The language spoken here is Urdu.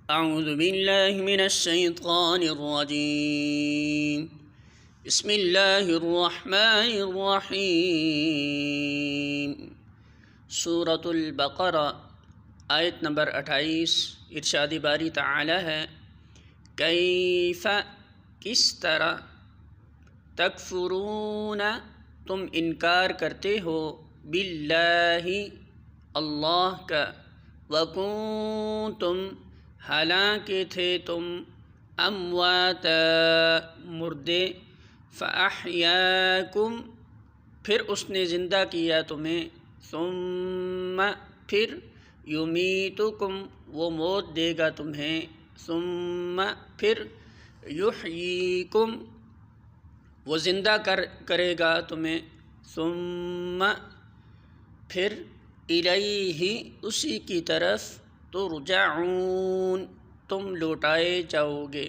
اعوذ باللہ من الشیطان الرجیم بسم اللہ الرحمن الرحیم۔ سورۃ البقرہ آیت نمبر 28۔ ارشاد باری تعالی ہے، کیف کس طرح، تکفرون تم انکار کرتے ہو، باللہ اللہ کا، وکنتم حالانکہ تھے تم، امواتا مردے، فاحیاکم پھر اس نے زندہ کیا تمہیں، ثم پھر، یمیتکم وہ موت دے گا تمہیں، ثم پھر، یحییکم وہ زندہ کرے گا تمہیں، ثم پھر، الیہ اسی کی طرف، ترجعون تم لوٹائے جاؤ گے۔